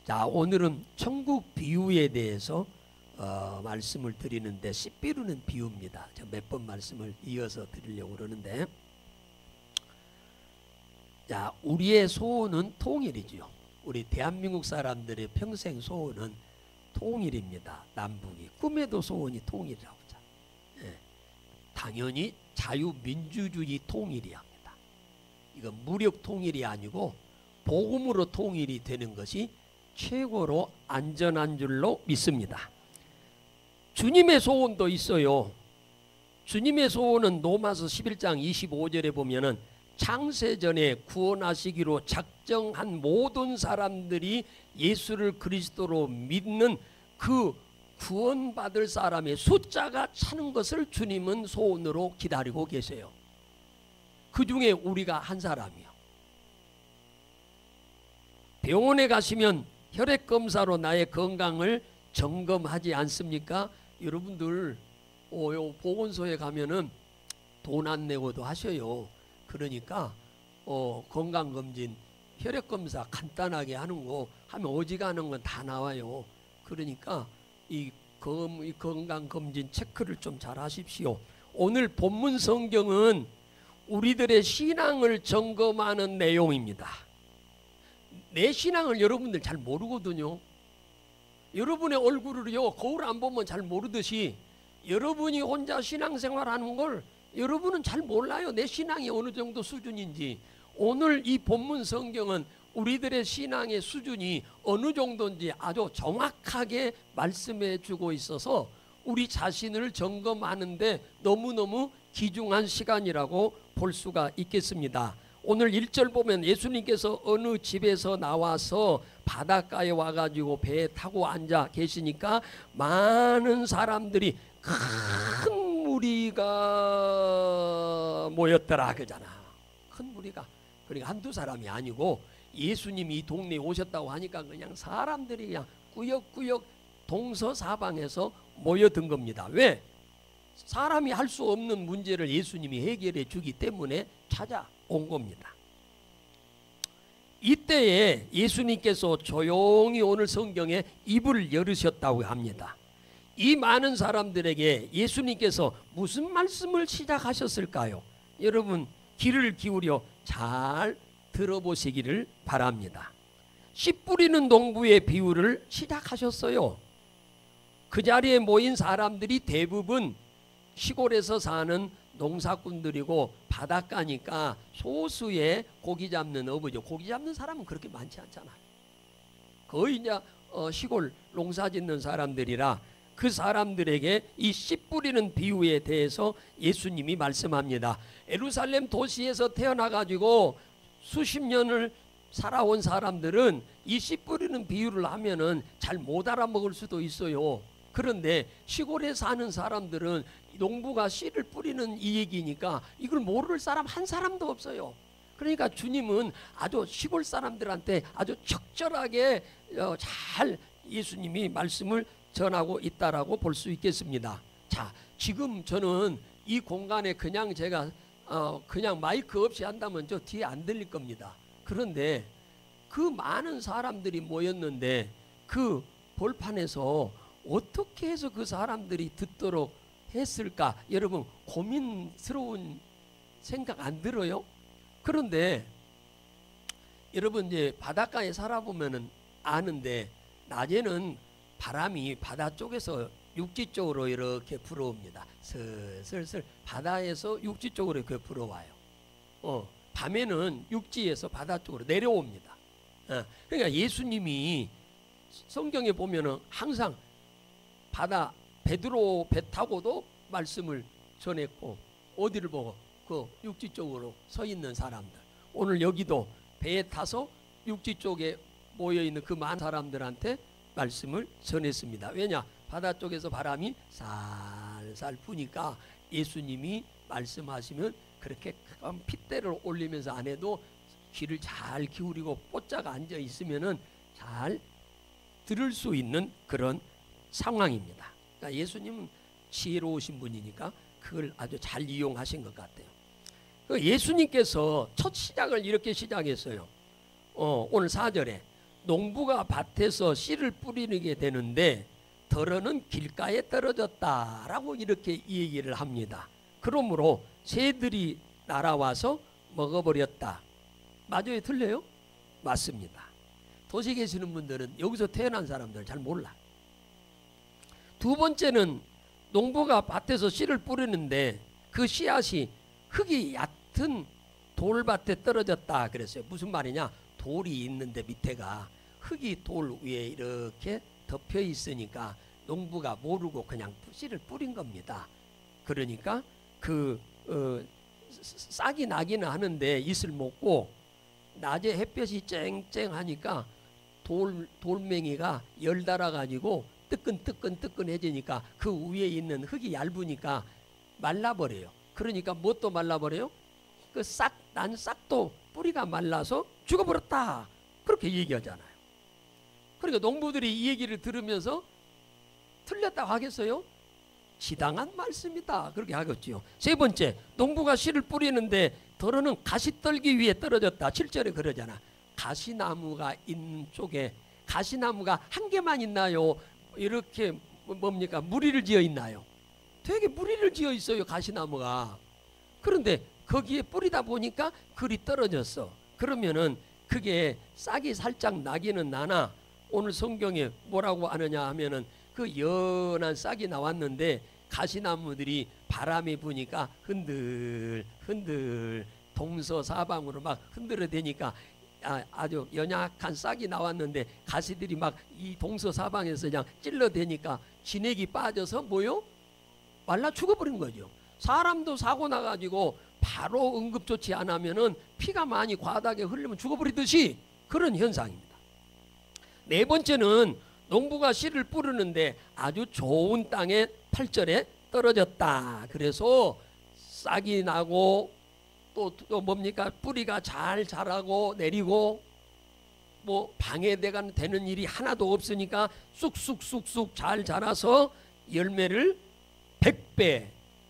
자, 오늘은 천국 비유에 대해서 말씀을 드리는데, 씨 뿌리는 비유입니다. 제가 몇 번 말씀을 이어서 드리려고 그러는데, 자, 우리의 소원은 통일이지요. 우리 대한민국 사람들의 평생 소원은 통일입니다. 남북이 꿈에도 소원이 통일이라고 하죠. 예. 당연히 자유민주주의 통일이 합니다. 이건 무력 통일이 아니고 복음으로 통일이 되는 것이 최고로 안전한 줄로 믿습니다. 주님의 소원도 있어요. 주님의 소원은 로마서 11장 25절에 보면은 창세전에 구원하시기로 작정한 모든 사람들이 예수를 그리스도로 믿는 그 구원받을 사람의 숫자가 차는 것을 주님은 소원으로 기다리고 계세요. 그 중에 우리가 한 사람이요. 병원에 가시면 혈액검사로 나의 건강을 점검하지 않습니까? 여러분들 보건소에 가면은 돈 안 내고도 하셔요. 그러니까 건강검진, 혈액검사 간단하게 하는 거 하면 어지간한 건 다 나와요. 그러니까 이 건강검진 체크를 좀 잘 하십시오. 오늘 본문 성경은 우리들의 신앙을 점검하는 내용입니다. 내 신앙을 여러분들 잘 모르거든요. 여러분의 얼굴을요 거울 안 보면 잘 모르듯이 여러분이 혼자 신앙생활하는 걸 여러분은 잘 몰라요. 내 신앙이 어느 정도 수준인지. 오늘 이 본문 성경은 우리들의 신앙의 수준이 어느 정도인지 아주 정확하게 말씀해 주고 있어서 우리 자신을 점검하는데 너무너무 귀중한 시간이라고 볼 수가 있겠습니다. 오늘 1절 보면 예수님께서 어느 집에서 나와서 바닷가에 와가지고 배에 타고 앉아 계시니까 많은 사람들이 큰 무리가 모였더라 그러잖아. 큰 무리가. 그러니까 한두 사람이 아니고 예수님이 이 동네에 오셨다고 하니까 그냥 사람들이 그냥 꾸역꾸역 동서사방에서 모여든 겁니다. 왜? 사람이 할 수 없는 문제를 예수님이 해결해 주기 때문에 찾아온 겁니다. 이때에 예수님께서 조용히 오늘 성경에 입을 열으셨다고 합니다. 이 많은 사람들에게 예수님께서 무슨 말씀을 시작하셨을까요? 여러분 귀를 기울여 잘 들어보시기를 바랍니다. 씨 뿌리는 농부의 비유를 시작하셨어요. 그 자리에 모인 사람들이 대부분 시골에서 사는 농사꾼들이고 바닷가니까 소수의 고기 잡는 어부죠. 고기 잡는 사람은 그렇게 많지 않잖아요. 거의 이제 시골 농사 짓는 사람들이라 그 사람들에게 이 씨 뿌리는 비유에 대해서 예수님이 말씀합니다. 예루살렘 도시에서 태어나가지고 수십 년을 살아온 사람들은 이 씨 뿌리는 비유를 하면은 잘 못 알아먹을 수도 있어요. 그런데 시골에 사는 사람들은 농부가 씨를 뿌리는 이 얘기니까 이걸 모를 사람 한 사람도 없어요. 그러니까 주님은 아주 시골 사람들한테 아주 적절하게 잘 예수님이 말씀을 전하고 있다라고 볼 수 있겠습니다. 자, 지금 저는 이 공간에 그냥 제가 그냥 마이크 없이 한다면 저 뒤에 안 들릴 겁니다. 그런데 그 많은 사람들이 모였는데 그 벌판에서 어떻게 해서 그 사람들이 듣도록 했을까? 여러분 고민스러운 생각 안 들어요? 그런데 여러분 이제 바닷가에 살아보면은 아는데 낮에는 바람이 바다 쪽에서 육지 쪽으로 이렇게 불어옵니다. 슬슬 바다에서 육지 쪽으로 이렇게 불어와요. 밤에는 육지에서 바다 쪽으로 내려옵니다. 그러니까 예수님이 성경에 보면은 항상 바다 베드로 배 타고도 말씀을 전했고 어디를 보고 그 육지 쪽으로 서 있는 사람들 오늘 여기도 배에 타서 육지 쪽에 모여 있는 그 많은 사람들한테 말씀을 전했습니다. 왜냐? 바다 쪽에서 바람이 살살 부니까 예수님이 말씀하시면 그렇게 큰 핏대를 올리면서 안 해도 귀를 잘 기울이고 뽀짝 앉아 있으면은 잘 들을 수 있는 그런 상황입니다. 그러니까 예수님은 지혜로우신 분이니까 그걸 아주 잘 이용하신 것 같아요. 예수님께서 첫 시작을 이렇게 시작했어요. 오늘 4절에 농부가 밭에서 씨를 뿌리게 되는데 덜어는 길가에 떨어졌다라고 이렇게 얘기를 합니다. 그러므로 새들이 날아와서 먹어버렸다. 맞아요? 틀려요? 맞습니다. 도시에 계시는 분들은 여기서 태어난 사람들 잘 몰라. 두 번째는 농부가 밭에서 씨를 뿌리는데 그 씨앗이 흙이 얕은 돌밭에 떨어졌다 그랬어요. 무슨 말이냐? 돌이 있는데 밑에가 흙이 돌 위에 이렇게 덮여 있으니까 농부가 모르고 그냥 씨를 뿌린 겁니다. 그러니까 싹이 나기는 하는데 이슬 먹고 낮에 햇볕이 쨍쨍하니까 돌멩이가 열 달아가지고 뜨끈뜨끈해지니까 그 위에 있는 흙이 얇으니까 말라버려요. 그러니까 뭣도 말라버려요? 그 난 싹도 뿌리가 말라서 죽어버렸다. 그렇게 얘기하잖아요. 그러니까 농부들이 이 얘기를 들으면서 틀렸다고 하겠어요? 지당한 말씀이다. 그렇게 하겠지요. 세 번째, 농부가 씨를 뿌리는데 덜어는 가시떨기 위에 떨어졌다. 7절에 그러잖아. 가시나무가 있는 쪽에 가시나무가 한 개만 있나요? 이렇게 뭡니까? 무리를 지어 있나요? 되게 무리를 지어 있어요. 가시나무가. 그런데 거기에 뿌리다 보니까 글이 떨어졌어. 그러면은 그게 싹이 살짝 나기는 나나 오늘 성경에 뭐라고 하느냐 하면은 그 연한 싹이 나왔는데 가시나무들이 바람이 부니까 흔들 동서사방으로 막 흔들어대니까 아주 연약한 싹이 나왔는데 가시들이 막 이 동서사방에서 그냥 찔러대니까 진액이 빠져서 뭐요? 말라 죽어버린 거죠. 사람도 사고 나가지고 바로 응급조치 안 하면은 피가 많이 과다하게 흐르면 죽어버리듯이 그런 현상입니다. 네 번째는 농부가 씨를 뿌리는데 아주 좋은 땅에 8절에 떨어졌다. 그래서 싹이 나고 또 뭡니까? 뿌리가 잘 자라고 내리고 뭐 방해가 되는 일이 하나도 없으니까 쑥쑥쑥쑥 잘 자라서 열매를 100배,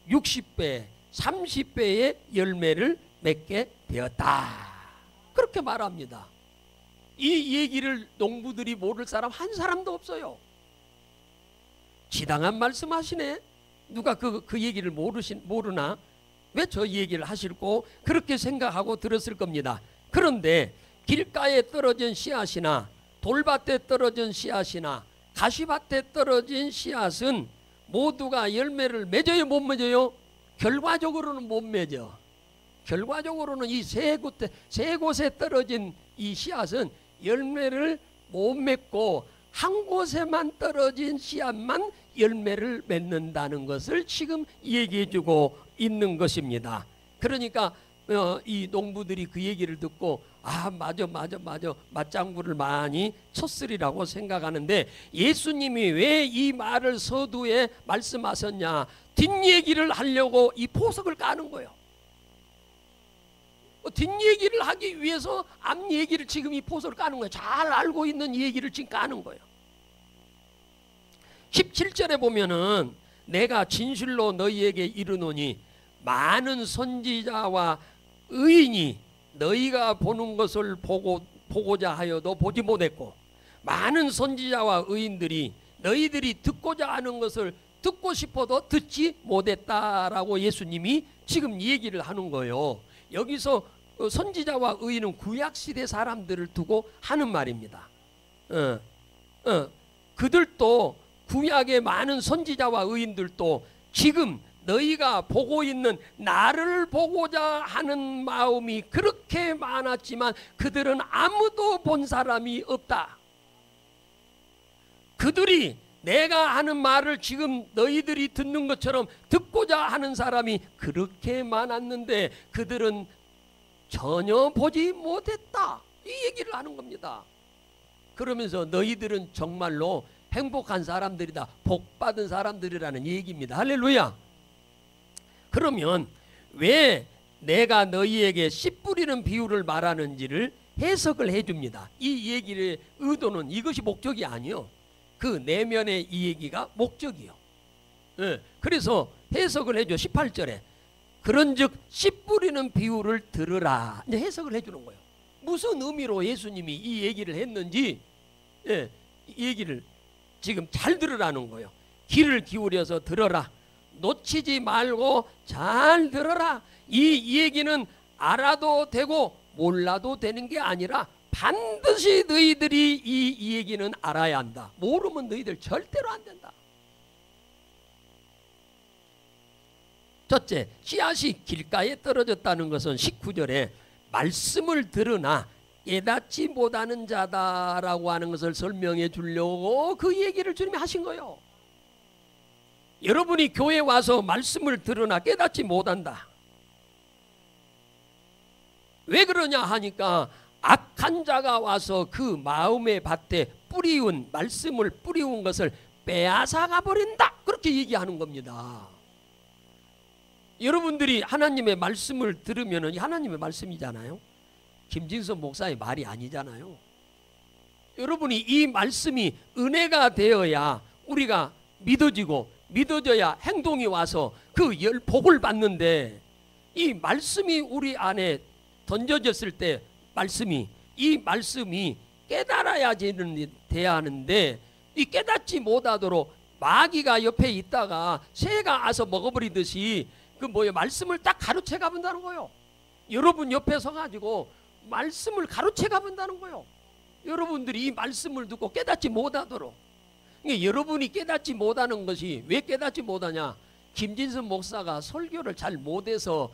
60배, 30배의 열매를 맺게 되었다. 그렇게 말합니다. 이 얘기를 농부들이 모를 사람 한 사람도 없어요. 지당한 말씀하시네. 누가 그 얘기를 모르나? 왜 저 얘기를 하실고 그렇게 생각하고 들었을 겁니다. 그런데 길가에 떨어진 씨앗이나 돌밭에 떨어진 씨앗이나 가시밭에 떨어진 씨앗은 모두가 열매를 맺어요, 못 맺어요? 결과적으로는 못 맺어. 결과적으로는 이 세 곳에 떨어진 이 씨앗은 열매를 못 맺고 한 곳에만 떨어진 씨앗만 열매를 맺는다는 것을 지금 얘기해주고 있는 것입니다. 그러니까 이 농부들이 그 얘기를 듣고 맞아 맞장구를 많이 쳤으리라고 생각하는데 예수님이 왜 이 말을 서두에 말씀하셨냐? 뒷얘기를 하려고 이 포석을 까는 거예요. 뒷얘기를 하기 위해서 앞얘기를 지금 이 포석을 까는 거예요. 잘 알고 있는 얘기를 지금 까는 거예요. 17절에 보면은 내가 진실로 너희에게 이르노니 많은 선지자와 의인이 너희가 보는 것을 보고자 하여도 보지 못했고 많은 선지자와 의인들이 너희들이 듣고자 하는 것을 듣고 싶어도 듣지 못했다라고 예수님이 지금 얘기를 하는 거예요. 여기서 선지자와 의인은 구약시대 사람들을 두고 하는 말입니다. 그들도 구약의 많은 선지자와 의인들도 지금 너희가 보고 있는 나를 보고자 하는 마음이 그렇게 많았지만 그들은 아무도 본 사람이 없다. 그들이 내가 하는 말을 지금 너희들이 듣는 것처럼 듣고자 하는 사람이 그렇게 많았는데 그들은 전혀 보지 못했다. 이 얘기를 하는 겁니다. 그러면서 너희들은 정말로 행복한 사람들이다. 복받은 사람들이라는 얘기입니다. 할렐루야. 그러면 왜 내가 너희에게 씨 뿌리는 비유를 말하는지를 해석을 해줍니다. 이 얘기의 의도는 이것이 목적이 아니요. 그 내면의 이 얘기가 목적이요. 그래서 해석을 해줘. 18절에 그런즉 씨 뿌리는 비유를 들으라. 이제 해석을 해주는 거예요. 무슨 의미로 예수님이 이 얘기를 했는지, 예, 이 얘기를 지금 잘 들으라는 거예요. 귀를 기울여서 들어라. 놓치지 말고 잘 들어라. 이 얘기는 알아도 되고 몰라도 되는 게 아니라 반드시 너희들이 이 얘기는 알아야 한다. 모르면 너희들 절대로 안 된다. 첫째, 씨앗이 길가에 떨어졌다는 것은 19절에 말씀을 들으나 깨닫지 못하는 자다라고 하는 것을 설명해 주려고 그 얘기를 주님이 하신 거예요. 여러분이 교회 와서 말씀을 들으나 깨닫지 못한다. 왜 그러냐 하니까 악한 자가 와서 그 마음의 밭에 뿌리운 말씀을 뿌리운 것을 빼앗아가 버린다. 그렇게 얘기하는 겁니다. 여러분들이 하나님의 말씀을 들으면 하나님의 말씀이잖아요. 김진선 목사의 말이 아니잖아요. 여러분이 이 말씀이 은혜가 되어야 우리가 믿어지고 믿어져야 행동이 와서 그 복을 받는데, 이 말씀이 우리 안에 던져졌을 때 이 말씀이 깨달아야 돼야 하는데, 이 깨닫지 못하도록 마귀가 옆에 있다가 새가 와서 먹어버리듯이 말씀을 딱 가로채 가본다는 거예요. 여러분 옆에 서가지고 말씀을 가로채 가본다는 거예요. 여러분들이 이 말씀을 듣고 깨닫지 못하도록. 그러니까 여러분이 깨닫지 못하는 것이 왜 깨닫지 못하냐? 김진선 목사가 설교를 잘 못해서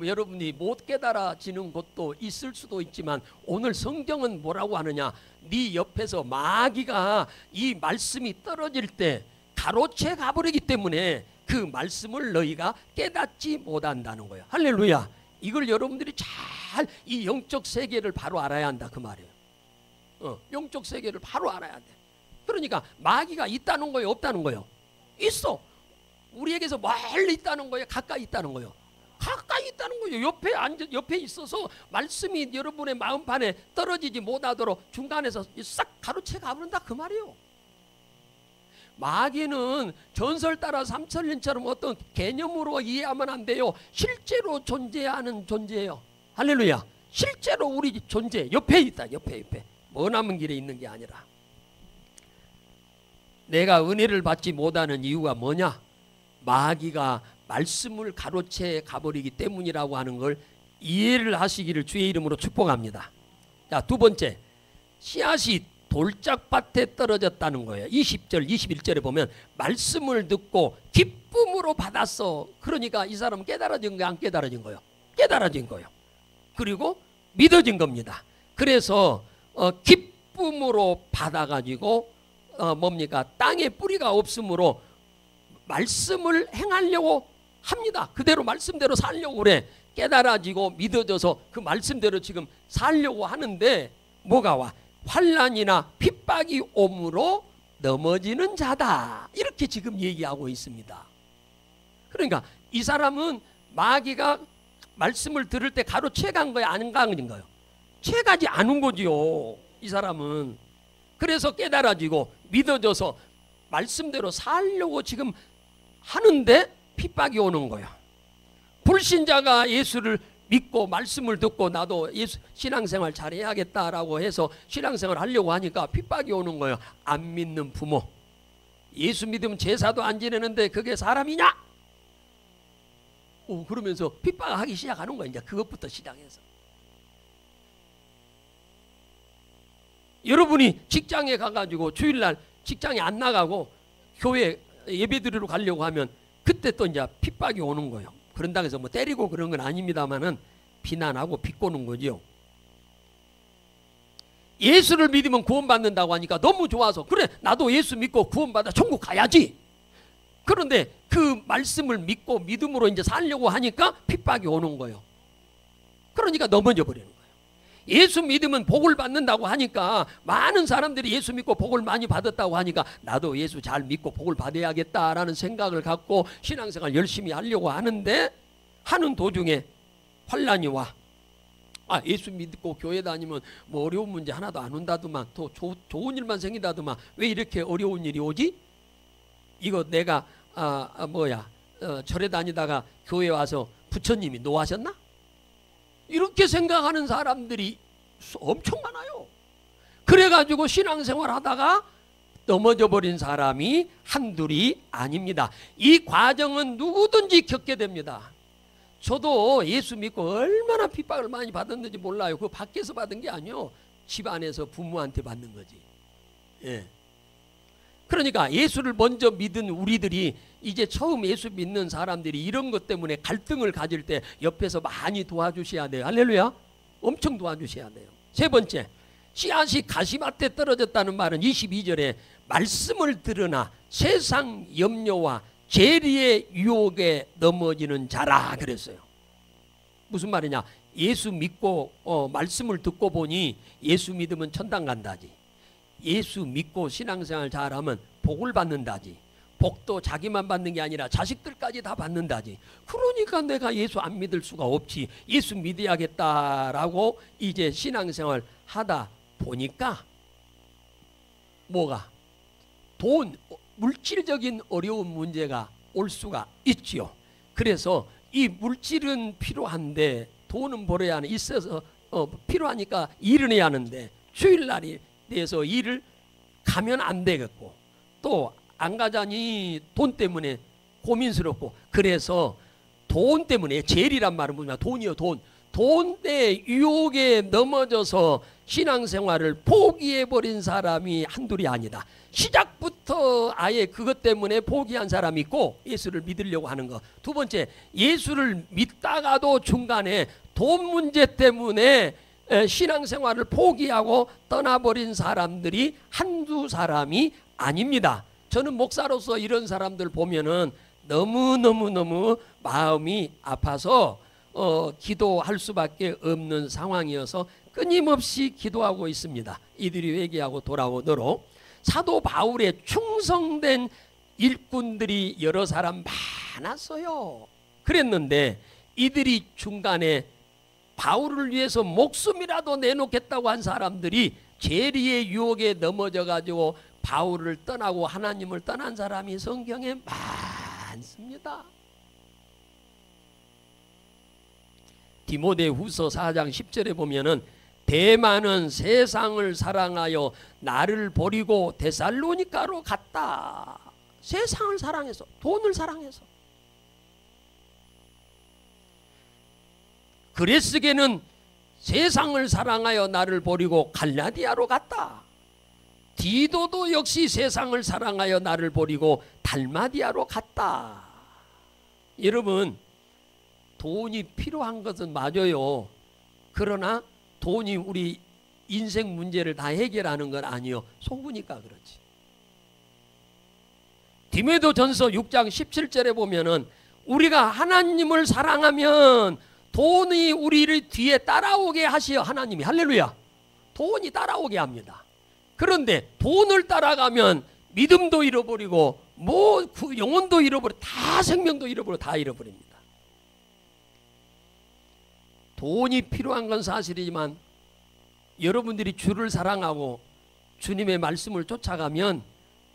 여러분이 못 깨달아지는 것도 있을 수도 있지만, 오늘 성경은 뭐라고 하느냐? 네 옆에서 마귀가 이 말씀이 떨어질 때 가로채 가버리기 때문에 그 말씀을 너희가 깨닫지 못한다는 거예요. 할렐루야. 이걸 여러분들이 잘 이 영적 세계를 바로 알아야 한다 그 말이에요. 영적 세계를 바로 알아야 돼. 그러니까 마귀가 있다는 거예요, 없다는 거예요? 있어. 우리에게서 멀리 있다는 거예요, 가까이 있다는 거예요? 가까이 있다는 거예요. 옆에 있어서 말씀이 여러분의 마음판에 떨어지지 못하도록 중간에서 싹 가로채 가버린다 그 말이에요. 마귀는 전설 따라 삼천년처럼 어떤 개념으로 이해하면 안 돼요. 실제로 존재하는 존재예요. 할렐루야. 실제로 우리 존재 옆에 있다. 옆에 머나먼 길에 있는 게 아니라. 내가 은혜를 받지 못하는 이유가 뭐냐? 마귀가 말씀을 가로채 가버리기 때문이라고 하는 걸 이해를 하시기를 주의 이름으로 축복합니다. 자, 두 번째, 씨앗이 돌짝밭에 떨어졌다는 거예요. 20절 21절에 보면 말씀을 듣고 기쁨으로 받았어. 그러니까 이 사람은 깨달아진 거야, 안 깨달아진 거예요? 깨달아진 거예요. 그리고 믿어진 겁니다. 그래서 기쁨으로 받아가지고 뭡니까? 땅에 뿌리가 없으므로 말씀을 행하려고 합니다. 그대로 말씀대로 살려고 그래. 깨달아지고 믿어져서 그 말씀대로 지금 살려고 하는데 뭐가 와? 환난이나 핍박이 오므로 넘어지는 자다. 이렇게 지금 얘기하고 있습니다. 그러니까 이 사람은 마귀가 말씀을 들을 때 가로채 간 거야, 안 간 거예요? 채가지 않은 거지요, 이 사람은. 그래서 깨달아지고 믿어져서 말씀대로 살려고 지금 하는데 핍박이 오는 거야. 불신자가 예수를 믿고 말씀을 듣고 나도 예수 신앙생활 잘해야겠다라고 해서 신앙생활 하려고 하니까 핍박이 오는 거예요. 안 믿는 부모. 예수 믿으면 제사도 안 지내는데 그게 사람이냐? 그러면서 핍박하기 시작하는 거야. 이제 그것부터 시작해서. 여러분이 직장에 가가지고 주일날 직장에 안 나가고 교회 예배드리러 가려고 하면 그때 또 이제 핍박이 오는 거예요. 그런다고 해서 뭐 때리고 그런 건 아닙니다만은 비난하고 비꼬는 거죠. 예수를 믿으면 구원받는다고 하니까 너무 좋아서 그래 나도 예수 믿고 구원받아 천국 가야지. 그런데 그 말씀을 믿고 믿음으로 이제 살려고 하니까 핍박이 오는 거예요. 그러니까 넘어져 버리는 거예요. 예수 믿으면 복을 받는다고 하니까 많은 사람들이 예수 믿고 복을 많이 받았다고 하니까 나도 예수 잘 믿고 복을 받아야겠다라는 생각을 갖고 신앙생활 열심히 하려고 하는데 하는 도중에 환난이 와. 예수 믿고 교회 다니면 뭐 어려운 문제 하나도 안 온다더만 또 좋은 일만 생긴다더만 왜 이렇게 어려운 일이 오지? 이거 내가 절에 다니다가 교회 와서 부처님이 노하셨나? 이렇게 생각하는 사람들이 엄청 많아요. 그래가지고 신앙생활 하다가 넘어져 버린 사람이 한둘이 아닙니다. 이 과정은 누구든지 겪게 됩니다. 저도 예수 믿고 얼마나 핍박을 많이 받았는지 몰라요. 그 밖에서 받은 게 아니요, 집 안에서 부모한테 받는 거지. 예. 그러니까 예수를 먼저 믿은 우리들이 이제 처음 예수 믿는 사람들이 이런 것 때문에 갈등을 가질 때 옆에서 많이 도와주셔야 돼요. 할렐루야. 엄청 도와주셔야 돼요. 세 번째, 씨앗이 가시밭에 떨어졌다는 말은 22절에 말씀을 들으나 세상 염려와 재리의 유혹에 넘어지는 자라 그랬어요. 무슨 말이냐? 예수 믿고 말씀을 듣고 보니 예수 믿으면 천당 간다지. 예수 믿고 신앙생활 잘하면 복을 받는다지. 복도 자기만 받는 게 아니라 자식들까지 다 받는다지. 그러니까 내가 예수 안 믿을 수가 없지. 예수 믿어야겠다라고 이제 신앙생활 하다 보니까 뭐가? 돈, 물질적인 어려운 문제가 올 수가 있지요. 그래서 이 물질은 필요한데 돈은 벌어야 하는, 있어서 필요하니까 일은 해야 하는데 주일날이 돼서 일을 가면 안 되겠고 또 안 가자니 돈 때문에 고민스럽고, 그래서 돈 때문에, 재리란 말은 뭐냐? 돈이요, 돈. 돈의 유혹에 넘어져서 신앙생활을 포기해버린 사람이 한둘이 아니다. 시작부터 아예 그것 때문에 포기한 사람이 있고, 예수를 믿으려고 하는 거. 두 번째, 예수를 믿다가도 중간에 돈 문제 때문에 신앙생활을 포기하고 떠나버린 사람들이 한두 사람이 아닙니다. 저는 목사로서 이런 사람들 보면은 너무 마음이 아파서 기도할 수밖에 없는 상황이어서 끊임없이 기도하고 있습니다. 이들이 회개하고 돌아오도록. 사도 바울의 충성된 일꾼들이 여러 사람 많았어요. 그랬는데 이들이 중간에 바울을 위해서 목숨이라도 내놓겠다고 한 사람들이 재리의 유혹에 넘어져 가지고 바울을 떠나고 하나님을 떠난 사람이 성경에 많습니다. 디모데후서 4장 10절에 보면은 대만은 세상을 사랑하여 나를 버리고 데살로니가로 갔다. 세상을 사랑해서, 돈을 사랑해서. 그레스게는 세상을 사랑하여 나를 버리고 갈라디아로 갔다. 디도도 역시 세상을 사랑하여 나를 버리고 달마디아로 갔다. 여러분, 돈이 필요한 것은 맞아요. 그러나 돈이 우리 인생 문제를 다 해결하는 건 아니요. 속으니까 그렇지. 디모데전서 6장 17절에 보면은 우리가 하나님을 사랑하면 돈이 우리를 뒤에 따라오게 하시어. 하나님이, 할렐루야, 돈이 따라오게 합니다. 그런데 돈을 따라가면 믿음도 잃어버리고 영혼도 잃어버리고 다 생명도 잃어버리고 다 잃어버립니다. 돈이 필요한 건 사실이지만 여러분들이 주를 사랑하고 주님의 말씀을 쫓아가면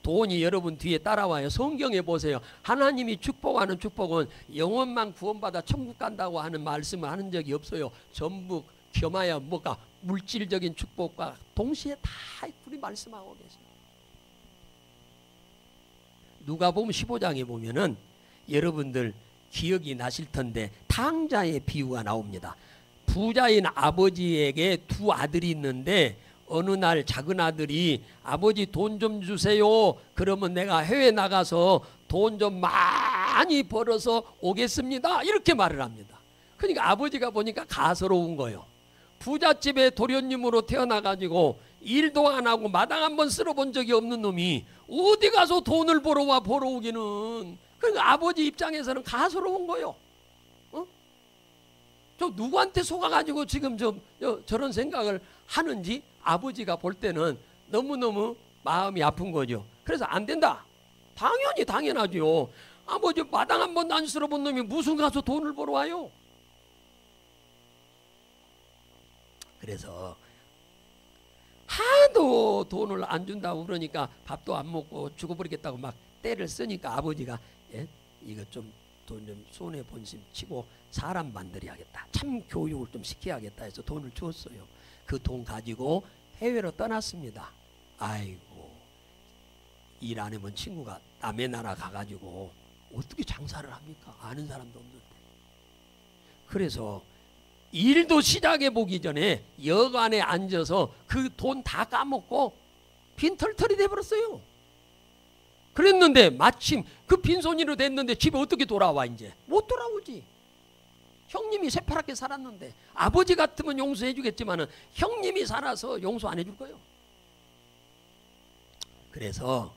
돈이 여러분 뒤에 따라와요. 성경에 보세요. 하나님이 축복하는 축복은 영혼만 구원받아 천국 간다고 하는 말씀을 하는 적이 없어요. 전부 겸하여 뭐가 물질적인 축복과 동시에 다 우리 말씀하고 계세요. 누가복음 15장에 보면은 여러분들 기억이 나실 텐데 탕자의 비유가 나옵니다. 부자인 아버지에게 두 아들이 있는데 어느 날 작은 아들이 아버지 돈 좀 주세요. 그러면 내가 해외 나가서 돈 좀 많이 벌어서 오겠습니다. 이렇게 말을 합니다. 그러니까 아버지가 보니까 가소로운 거예요. 부잣집의 도련님으로 태어나가지고 일도 안 하고 마당 한번 쓸어본 적이 없는 놈이 어디 가서 돈을 벌어오기는. 그러니까 아버지 입장에서는 가소로운 거예요. 저 누구한테 속아가지고 지금 저런 생각을 하는지 아버지가 볼 때는 너무너무 마음이 아픈 거죠. 그래서 안 된다. 당연하죠. 아버지 마당 한 번도 안 쓸어본 놈이 무슨 가서 돈을 벌어와요. 그래서 하도 돈을 안 준다고 그러니까 밥도 안 먹고 죽어버리겠다고 막 때를 쓰니까 아버지가 이거 좀 돈 좀 손해 본심 치고 사람 만들어야겠다. 참 교육을 좀 시켜야겠다 해서 돈을 주었어요. 그 돈 가지고 해외로 떠났습니다. 아이고, 일 안 해본 친구가 남의 나라 가가지고 어떻게 장사를 합니까? 아는 사람도 없는데. 그래서 일도 시작해 보기 전에 여관에 앉아서 그 돈 다 까먹고 빈털털이 돼버렸어요. 그랬는데 마침 그 빈손으로 됐는데 집에 어떻게 돌아와? 이제 못 돌아오지. 형님이 새파랗게 살았는데, 아버지 같으면 용서해 주겠지만 형님이 살아서 용서 안 해줄 거예요. 그래서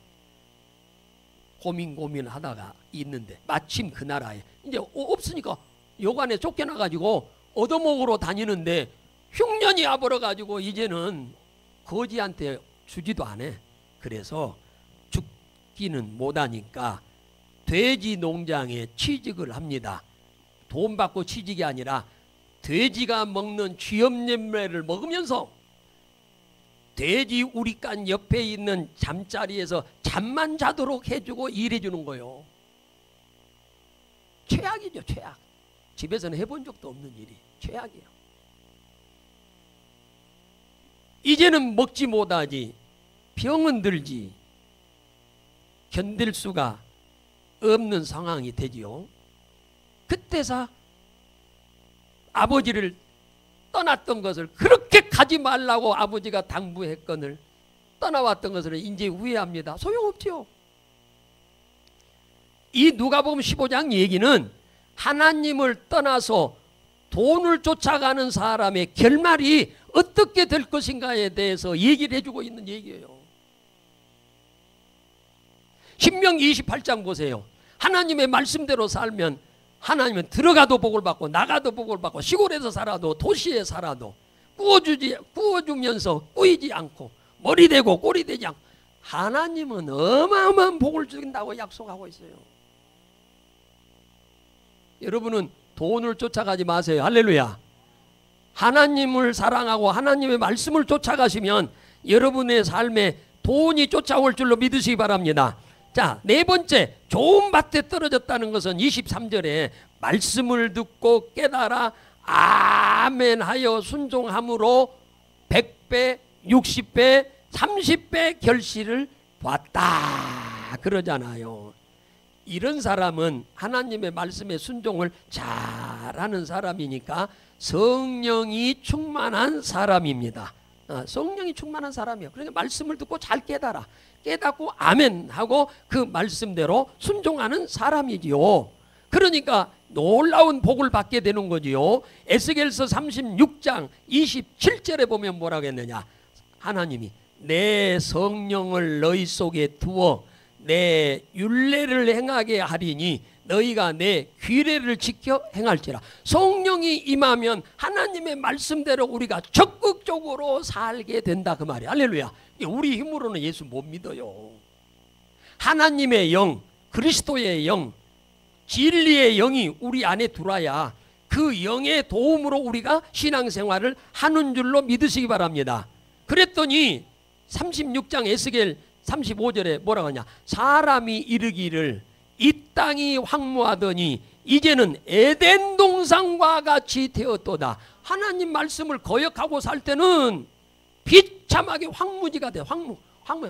고민하다가 있는데 마침 그 나라에 이제 없으니까 여관에 쫓겨나가지고 얻어먹으러 다니는데 흉년이 와버려가지고 이제는 거지한테 주지도 않아. 그래서 죽기는 못하니까 돼지 농장에 취직을 합니다. 돈 받고 취직이 아니라 돼지가 먹는 쥐염냄새를 먹으면서 돼지 우리간 옆에 있는 잠자리에서 잠만 자도록 해주고 일해주는 거예요. 최악이죠, 최악. 집에서는 해본 적도 없는 일이 최악이에요. 이제는 먹지 못하지, 병은 들지, 견딜 수가 없는 상황이 되지요. 그때서 아버지를 떠났던 것을, 그렇게 가지 말라고 아버지가 당부했건을 떠나왔던 것을 이제 후회합니다. 소용없죠. 이 누가복음 15장 얘기는 하나님을 떠나서 돈을 쫓아가는 사람의 결말이 어떻게 될 것인가에 대해서 얘기를 해주고 있는 얘기예요. 신명기 28장 보세요. 하나님의 말씀대로 살면 하나님은 들어가도 복을 받고 나가도 복을 받고, 시골에서 살아도 도시에 살아도 구워주면서 꾸이지 않고 머리 대고 꼬리 대지 않고, 하나님은 어마어마한 복을 주긴다고 약속하고 있어요. 여러분은 돈을 쫓아가지 마세요. 할렐루야. 하나님을 사랑하고 하나님의 말씀을 쫓아가시면 여러분의 삶에 돈이 쫓아올 줄로 믿으시기 바랍니다. 자, 네 번째, 좋은 밭에 떨어졌다는 것은 23절에 말씀을 듣고 깨달아 아멘하여 순종함으로 100배, 60배, 30배 결실을 봤다 그러잖아요. 이런 사람은 하나님의 말씀에 순종을 잘하는 사람이니까 성령이 충만한 사람입니다. 성령이 충만한 사람이에요. 그러니까 말씀을 듣고 잘 깨닫고 아멘 하고 그 말씀대로 순종하는 사람이지요. 그러니까 놀라운 복을 받게 되는 거지요. 에스겔서 36장 27절에 보면 뭐라고 했느냐. 하나님이 내 성령을 너희 속에 두어 내 율례를 행하게 하리니 너희가 내 규례를 지켜 행할지라. 성령이 임하면 하나님의 말씀대로 우리가 적극적으로 살게 된다 그 말이야. 할렐루야. 우리 힘으로는 예수 못 믿어요. 하나님의 영, 그리스도의 영, 진리의 영이 우리 안에 들어와야 그 영의 도움으로 우리가 신앙생활을 하는 줄로 믿으시기 바랍니다. 그랬더니 36장 에스겔 35절에 뭐라고 하냐. 사람이 이르기를 이 땅이 황무하더니 이제는 에덴 동산과 같이 되었도다. 하나님 말씀을 거역하고 살 때는 비참하게 황무지가 돼. 황무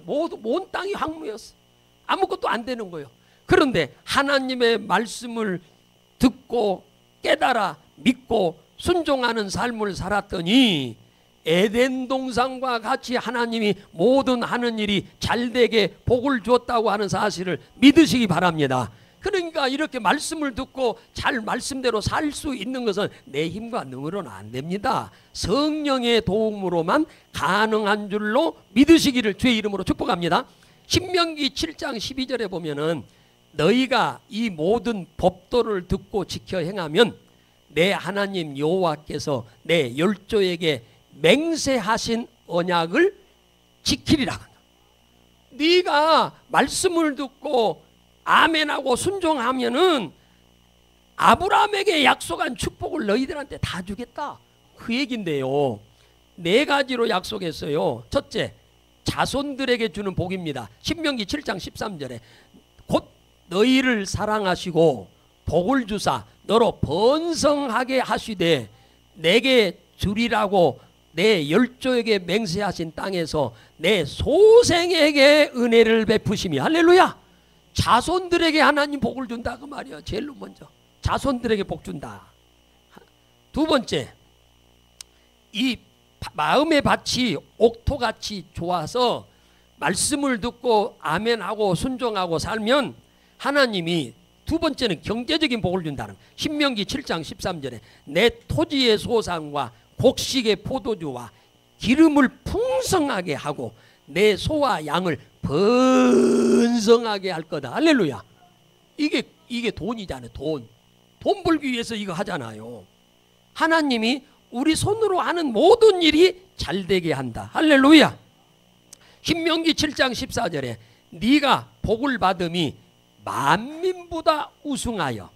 모두 온 땅이 황무였어. 아무것도 안 되는 거예요. 그런데 하나님의 말씀을 듣고 깨달아 믿고 순종하는 삶을 살았더니 에덴 동산과 같이 하나님이 모든 하는 일이 잘되게 복을 주었다고 하는 사실을 믿으시기 바랍니다. 그러니까 이렇게 말씀을 듣고 잘 말씀대로 살 수 있는 것은 내 힘과 능으로는 안 됩니다. 성령의 도움으로만 가능한 줄로 믿으시기를 주의 이름으로 축복합니다. 신명기 7장 12절에 보면은 너희가 이 모든 법도를 듣고 지켜 행하면 내 하나님 여호와께서 내 열조에게 맹세하신 언약을 지키리라. 네가 말씀을 듣고 아멘하고 순종하면은 아브라함에게 약속한 축복을 너희들한테 다 주겠다 그 얘긴데요. 네 가지로 약속했어요. 첫째, 자손들에게 주는 복입니다. 신명기 7장 13절에 곧 너희를 사랑하시고 복을 주사 너로 번성하게 하시되 내게 주리라고 내 열조에게 맹세하신 땅에서 내 소생에게 은혜를 베푸심이. 할렐루야. 자손들에게 하나님 복을 준다 그 말이야. 제일 먼저 자손들에게 복 준다. 두 번째, 이 마음의 밭이 옥토같이 좋아서 말씀을 듣고 아멘하고 순종하고 살면 하나님이, 두 번째는 경제적인 복을 준다는, 신명기 7장 13절에 내 토지의 소산과 곡식의 포도주와 기름을 풍성하게 하고 내 소와 양을 번성하게 할 거다. 할렐루야. 이게 돈이잖아요. 돈 벌기 위해서 이거 하잖아요. 하나님이 우리 손으로 하는 모든 일이 잘 되게 한다. 할렐루야. 신명기 7장 14절에 네가 복을 받음이 만민보다 우승하여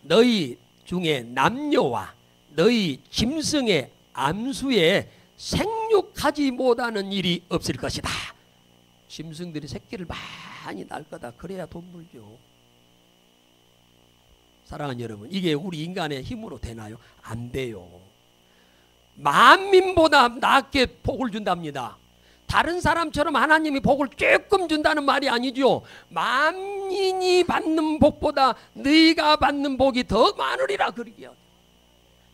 너희 중에 남녀와 너희 짐승의 암수에 생육하지 못하는 일이 없을 것이다. 짐승들이 새끼를 많이 낳을 거다. 그래야 돈 벌죠. 사랑하는 여러분, 이게 우리 인간의 힘으로 되나요? 안 돼요. 만민보다 낫게 복을 준답니다. 다른 사람처럼 하나님이 복을 조금 준다는 말이 아니죠. 만민이 받는 복보다 너희가 받는 복이 더 많으리라 그러기야.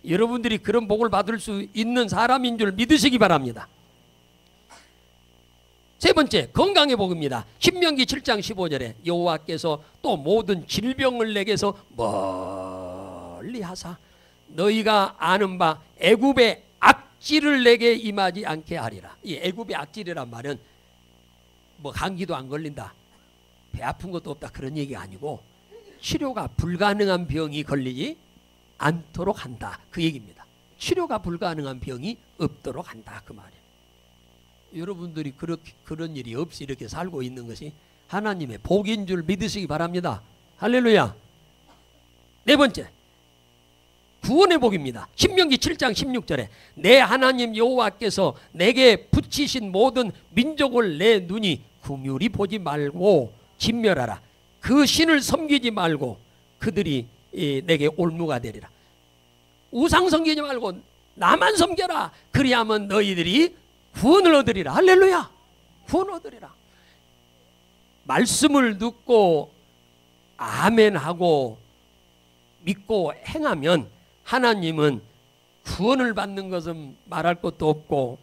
여러분들이 그런 복을 받을 수 있는 사람인 줄 믿으시기 바랍니다. 세 번째, 건강의 복입니다. 신명기 7장 15절에 여호와께서 또 모든 질병을 내게서 멀리 하사 너희가 아는 바 애굽의 악질을 내게 임하지 않게 하리라. 이 애굽의 악질이란 말은 뭐 감기도 안 걸린다, 배 아픈 것도 없다, 그런 얘기가 아니고 치료가 불가능한 병이 걸리지 않도록 한다, 그 얘기입니다. 치료가 불가능한 병이 없도록 한다, 그 말이에요. 여러분들이 그런 일이 없이 이렇게 살고 있는 것이 하나님의 복인 줄 믿으시기 바랍니다. 할렐루야. 네 번째, 구원의 복입니다. 신명기 7장 16절에 내 하나님 여호와께서 내게 붙이신 모든 민족을 내 눈이 긍휼히 보지 말고 진멸하라. 그 신을 섬기지 말고 그들이 내게 올무가 되리라. 우상 섬기지 말고 나만 섬겨라. 그리하면 너희들이 구원을 얻으리라. 할렐루야. 구원 얻으리라. 말씀을 듣고 아멘하고 믿고 행하면 하나님은 구원을 받는 것은 말할 것도 없고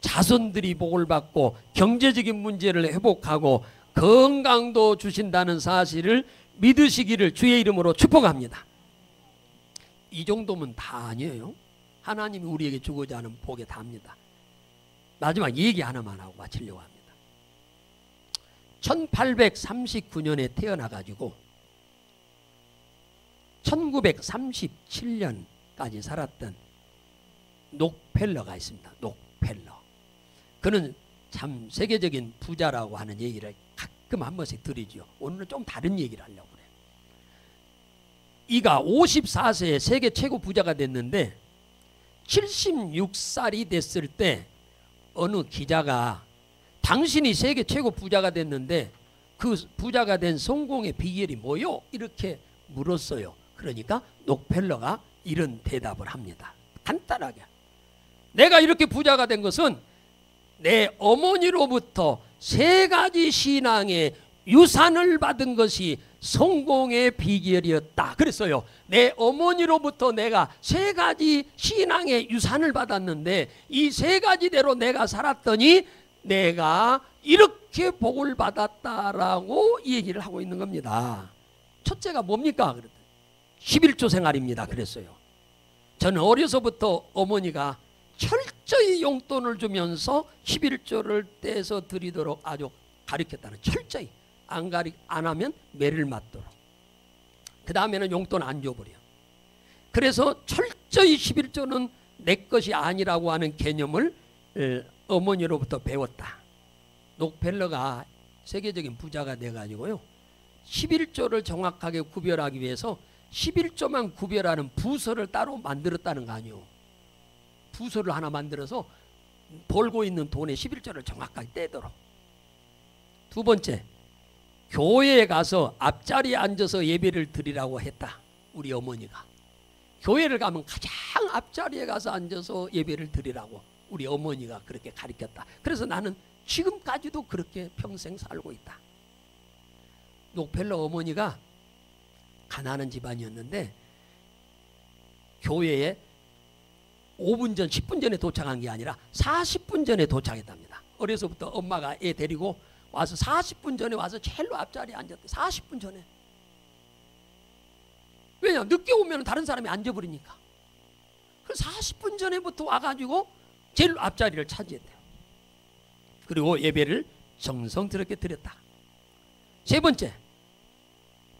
자손들이 복을 받고 경제적인 문제를 회복하고 건강도 주신다는 사실을 믿으시기를 주의 이름으로 축복합니다. 이 정도면 다 아니에요. 하나님이 우리에게 주고자 하는 복에 답니다. 마지막 얘기 하나만 하고 마치려고 합니다. 1839년에 태어나가지고 1937년까지 살았던 록펠러가 있습니다. 록펠러. 그는 참 세계적인 부자라고 하는 얘기를 가끔 한 번씩 드리죠. 오늘은 좀 다른 얘기를 하려고 그래요. 이가 54세에 세계 최고 부자가 됐는데 76살이 됐을 때 어느 기자가 당신이 세계 최고 부자가 됐는데 그 부자가 된 성공의 비결이 뭐요? 이렇게 물었어요. 그러니까 록펠러가 이런 대답을 합니다. 간단하게. 내가 이렇게 부자가 된 것은 내 어머니로부터 3가지 신앙의 유산을 받은 것이 성공의 비결이었다. 그랬어요. 내 어머니로부터 내가 3가지 신앙의 유산을 받았는데 이 3가지대로 내가 살았더니 내가 이렇게 복을 받았다라고 얘기를 하고 있는 겁니다. 첫째가 뭡니까? 11조 생활입니다. 그랬어요. 저는 어려서부터 어머니가 철저히 용돈을 주면서 11조를 떼서 드리도록 아주 가르쳤다는, 철저히 안 하면 매를 맞도록. 그 다음에는 용돈 안 줘버려. 그래서 철저히 11조는 내 것이 아니라고 하는 개념을 어머니로부터 배웠다. 록펠러가 세계적인 부자가 돼가지고요, 11조를 정확하게 구별하기 위해서 11조만 구별하는 부서를 따로 만들었다는 거 아니에요. 부서를 하나 만들어서 벌고 있는 돈의 11조를 정확하게 떼도록. 두 번째, 교회에 가서 앞자리에 앉아서 예배를 드리라고 했다. 우리 어머니가 교회를 가면 가장 앞자리에 가서 앉아서 예배를 드리라고 우리 어머니가 그렇게 가르쳤다. 그래서 나는 지금까지도 그렇게 평생 살고 있다. 록펠러 어머니가 가난한 집안이었는데 교회에 5분 전, 10분 전에 도착한 게 아니라 40분 전에 도착했답니다. 어려서부터 엄마가 애 데리고 와서 40분 전에 와서 제일로 앞자리에 앉았대. 40분 전에. 왜냐? 늦게 오면 다른 사람이 앉아버리니까. 그래서 40분 전에부터 와가지고 제일 앞자리를 차지했대요. 그리고 예배를 정성스럽게 드렸다. 세 번째,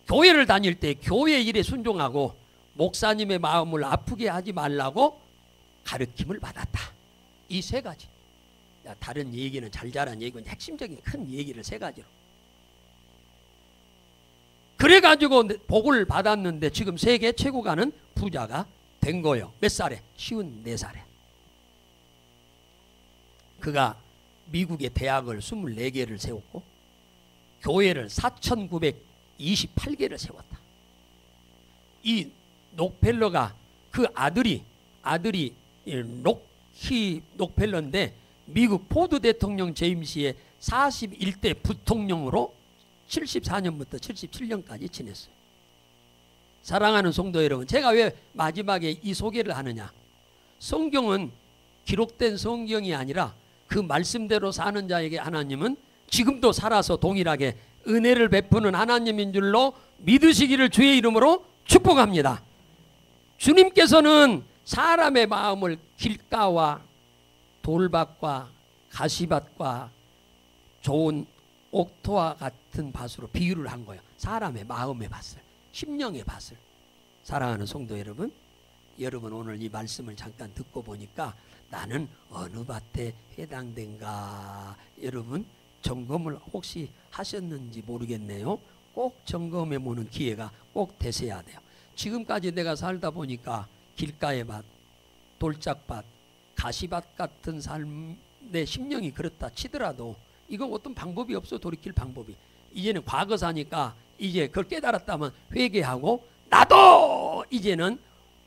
교회를 다닐 때 교회 일에 순종하고 목사님의 마음을 아프게 하지 말라고 가르침을 받았다. 이 세 가지. 다른 얘기는 잘잘한 얘기는 핵심적인 큰 얘기를 세 가지로. 그래가지고 복을 받았는데 지금 세계 최고 가는 부자가 된 거예요. 몇 살에? 54살에. 그가 미국의 대학을 24개를 세웠고 교회를 4,928개를 세웠다. 이 록펠러가 그 아들이 록펠러인데 미국 포드 대통령 제임스의 41대 부통령으로 74년부터 77년까지 지냈어요. 사랑하는 성도 여러분, 제가 왜 마지막에 이 소개를 하느냐? 성경은 기록된 성경이 아니라 그 말씀대로 사는 자에게 하나님은 지금도 살아서 동일하게 은혜를 베푸는 하나님인 줄로 믿으시기를 주의 이름으로 축복합니다. 주님께서는 사람의 마음을 길가와 돌밭과 가시밭과 좋은 옥토와 같은 밭으로 비유를 한 거예요. 사람의 마음의 밭을, 심령의 밭을. 사랑하는 성도 여러분, 여러분 오늘 이 말씀을 잠깐 듣고 보니까 나는 어느 밭에 해당된가? 여러분 점검을 혹시 하셨는지 모르겠네요. 꼭 점검해 보는 기회가 꼭 되셔야 돼요. 지금까지 내가 살다 보니까 길가의 밭, 돌짝밭, 가시밭 같은 삶의 심령이 그렇다 치더라도 이건 어떤 방법이 없어. 돌이킬 방법이. 이제는 과거 사니까 이제 그걸 깨달았다면 회개하고 나도 이제는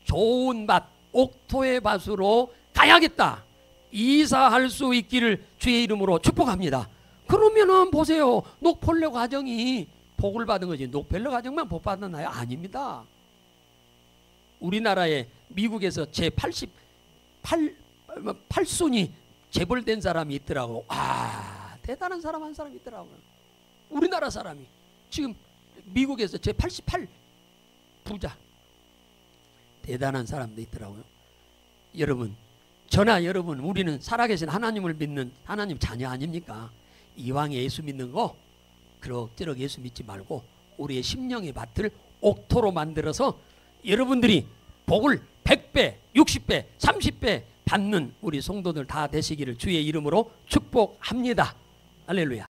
좋은 밭, 옥토의 밭으로 가야겠다. 이사할 수 있기를 주의 이름으로 축복합니다. 그러면은 보세요. 녹펠러 가정이 복을 받은 거지. 녹펠러 가정만 복 받았나요? 아닙니다. 우리나라에 미국에서 제88순위 재벌된 사람이 있더라고. 대단한 사람 한 사람이 있더라고요. 우리나라 사람이 지금 미국에서 제88 부자 대단한 사람도 있더라고요. 여러분, 저나 여러분, 우리는 살아계신 하나님을 믿는 하나님 자녀 아닙니까? 이왕 예수 믿는 거 그럭저럭 예수 믿지 말고 우리의 심령의 밭을 옥토로 만들어서 여러분들이 복을 100배, 60배, 30배 받는 우리 성도들 다 되시기를 주의 이름으로 축복합니다. 할렐루야.